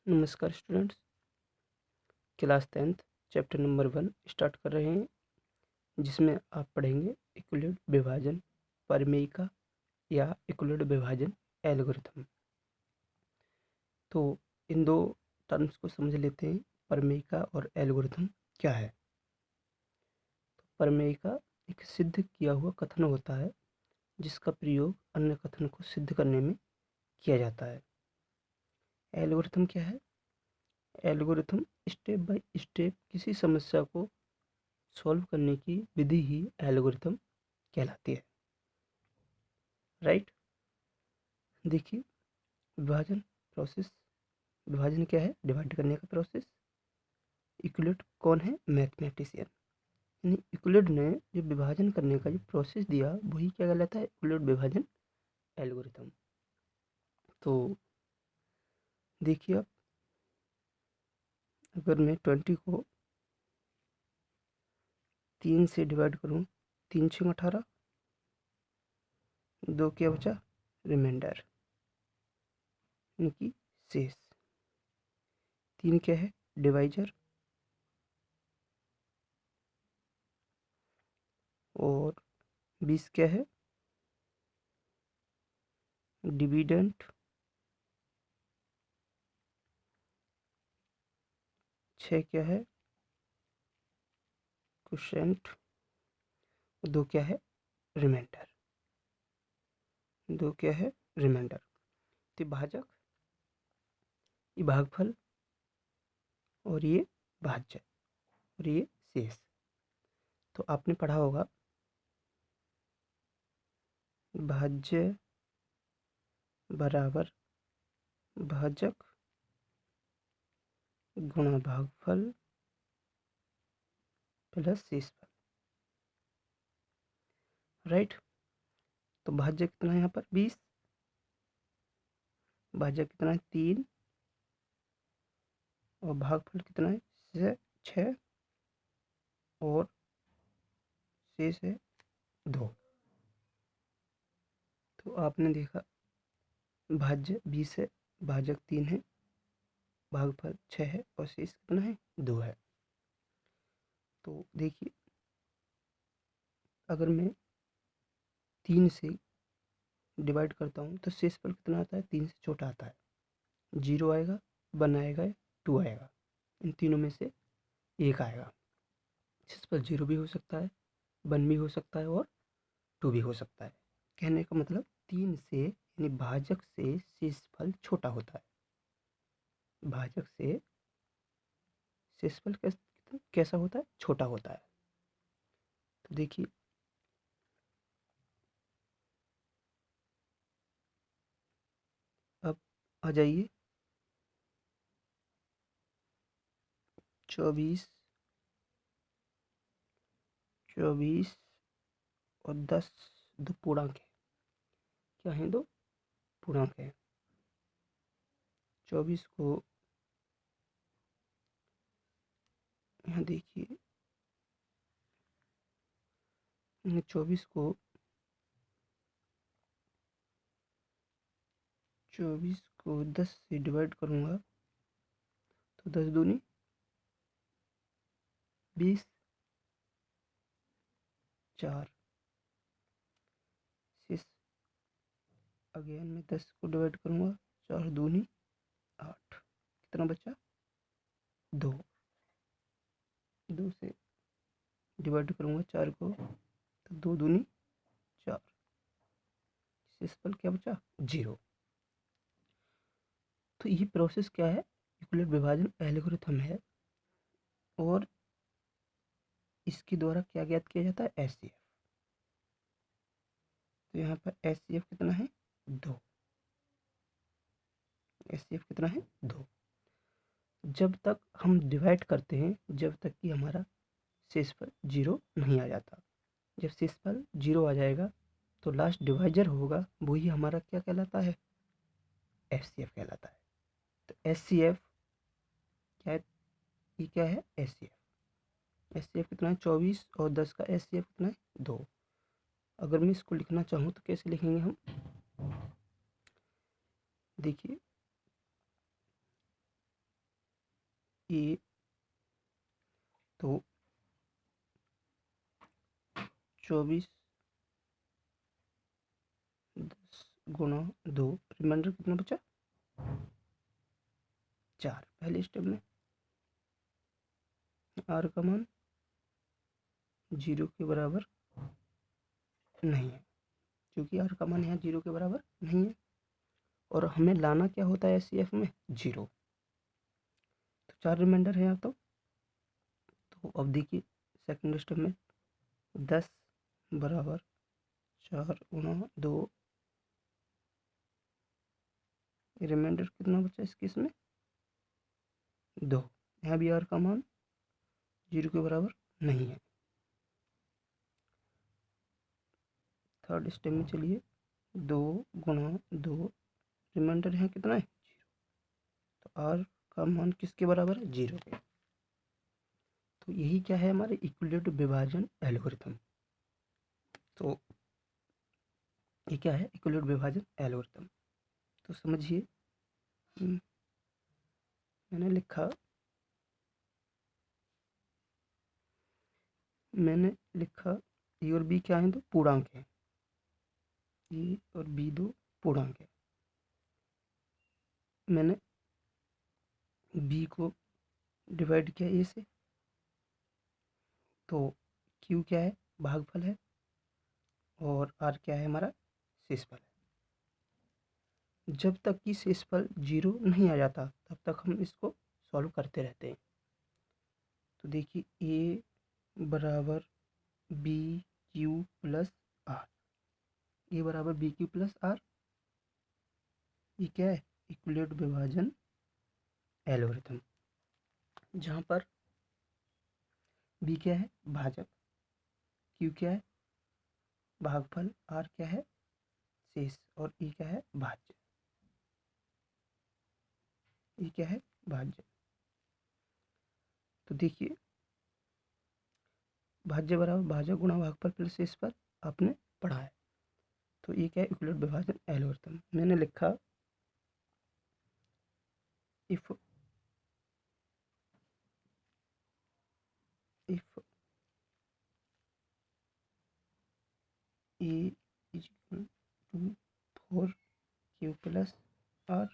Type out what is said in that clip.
नमस्कार students, class 10th chapter number 1 start कर रहे हैं, जिसमें आप पढ़ेंगे इक्विलेट विभाजन प्रमेयिका या इक्विलेट विभाजन एल्गोरिथम। तो इन दो टर्म्स को समझ लेते हैं। प्रमेयिका और एल्गोरिथम क्या है? तो प्रमेयिका एक सिद्ध किया हुआ कथन होता है जिसका प्रयोग अन्य कथन को सिद्ध करने में किया जाता है। एल्गोरिथम क्या है? एल्गोरिथम स्टेप बाय स्टेप किसी समस्या को सॉल्व करने की विधि ही एल्गोरिथम कहलाती है। राइट। देखिए, विभाजन प्रोसेस। विभाजन क्या है? डिवाइड करने का प्रोसेस। यूक्लिड कौन है? मैथमेटिशियन। यानी यूक्लिड ने जो विभाजन करने का जो प्रोसेस दिया वही क्या कहलाता है? यूक्लिड विभाजन एल्गोरिथम। तो देखिए, आप अगर मैं 20 को 3 से डिवाइड करूँ, 3 6 18, 2 क्या बचा? रिमाइंडर, यानी कि शेष। 3 क्या है? डिवाइजर। और 20 क्या है? डिविडेंट। 6 क्या है? क्वोशिएंट। 2 क्या है? रिमाइंडर। 2 क्या है? रिमाइंडर। तो भाजक, ये भागफल, और ये भाज्य, और ये शेष। तो आपने पढ़ा होगा भाज्य बराबर भाजक गुणा भागफल प्लस शेषफल। राइट। तो भाज्य कितना है यहाँ पर? 20। भाज्य कितना है? 3। और भागफल कितना है? 6। और शेष है 2। तो आपने देखा, भाज्य 20 है, भाजक 3 है, भागफल 6 है, और शेष कितना है? 2 है। तो देखिए, अगर मैं 3 से डिवाइड करता हूँ तो शेषफल कितना आता है? 3 से छोटा आता है। 0 आएगा, 1 आएगा, 2 आएगा। इन तीनों में से एक आएगा। शेषफल 0 भी हो सकता है, 1 भी हो सकता है, और 2 भी हो सकता है। कहने का मतलब 3 से, यानी भाजक से शेषफल छोटा होता है। भाजक से शेषफल कैसा होता है? छोटा होता है। तो देखिए, अब आ जाइए 24 और 10 दो पूर्णांक है। क्या है? दो पूर्णांक है। 24 को यहाँ देखिए, 24 को 10 से डिवाइड करूँगा तो 10 दूनी 20, 4। शेष अगेन मैं 10 को डिवाइड करूँगा, 4 दूनी 8। कितना बचा? 2। 2 से डिवाइड करूँगा 4 को, तो 2 दूनी 4। शेषफल क्या बचा? 0। तो ये प्रोसेस क्या है? यूक्लिड विभाजन एल्गोरिथम है। और इसके द्वारा क्या ज्ञात किया जाता है? एचसीएफ। तो यहाँ पर एचसीएफ कितना है? 2। एचसीएफ कितना है? 2। जब तक हम डिवाइड करते हैं, जब तक कि हमारा शेषफल 0 नहीं आ जाता। जब शेषफल 0 आ जाएगा तो लास्ट डिवाइजर होगा, वही हमारा क्या कहलाता है? एचसीएफ कहलाता है। तो एचसीएफ क्या है? ये क्या है? एचसीएफ। एचसीएफ कितना है? 24, और 10 का एचसीएफ कितना है? 2। अगर मैं इसको लिखना चाहूँ तो कैसे लिखेंगे हम? देखिए, ए, तो 24 10 गुणा 2, रिमाइंडर कितना बचा 4। पहले स्टेप में आर का मान 0 के बराबर नहीं है, क्योंकि आर का मान यहाँ 0 के बराबर नहीं है और हमें लाना क्या होता है एचसीएफ में 0। तो 4 रिमाइंडर है यहाँ तो अब देखिए सेकंड स्टेप में 10 बराबर 4 गुणा 2, रिमाइंडर कितना बचा इस केस में 2। यहाँ भी आर का मान 0 के बराबर नहीं है। थर्ड स्टेप में चलिए 2 गुणा 2, रिमाइंडर यहाँ कितना है 0, तो आर का मान किसके बराबर है 0 के। तो यही क्या है हमारे इक्विलेट विभाजन एल्गोरिथम। तो ये क्या है इक्विलेट विभाजन एल्गोरिथम। तो समझिए मैंने लिखा ए और बी क्या है तो पूर्णांक है, ए और बी दो पूर्णांक है। मैंने बी को डिवाइड किया ए से, तो क्यू क्या है भागफल है और आर क्या है हमारा शेषफल है। जब तक कि शेषफल 0 नहीं आ जाता तब तक हम इसको सॉल्व करते रहते हैं। तो देखिए ए बराबर बी क्यू प्लस आर, ए बराबर बी क्यू प्लस आर, ये क्या है इक्विलेट विभाजन एल्गोरिथम, जहाँ पर बी क्या है भाजक, क्यू क्या है भागफल, आर क्या है शेष और ई क्या है भाज्य। ई क्या है भाज्य। तो देखिए भाज्य बराबर भाजक गुणा भागफल प्लस शेष पर आपने पढ़ा है। तो ये क्या है इक्विलेट विभाजन एल्गोरिथम। मैंने लिखा if A is equal to 4 Q plus are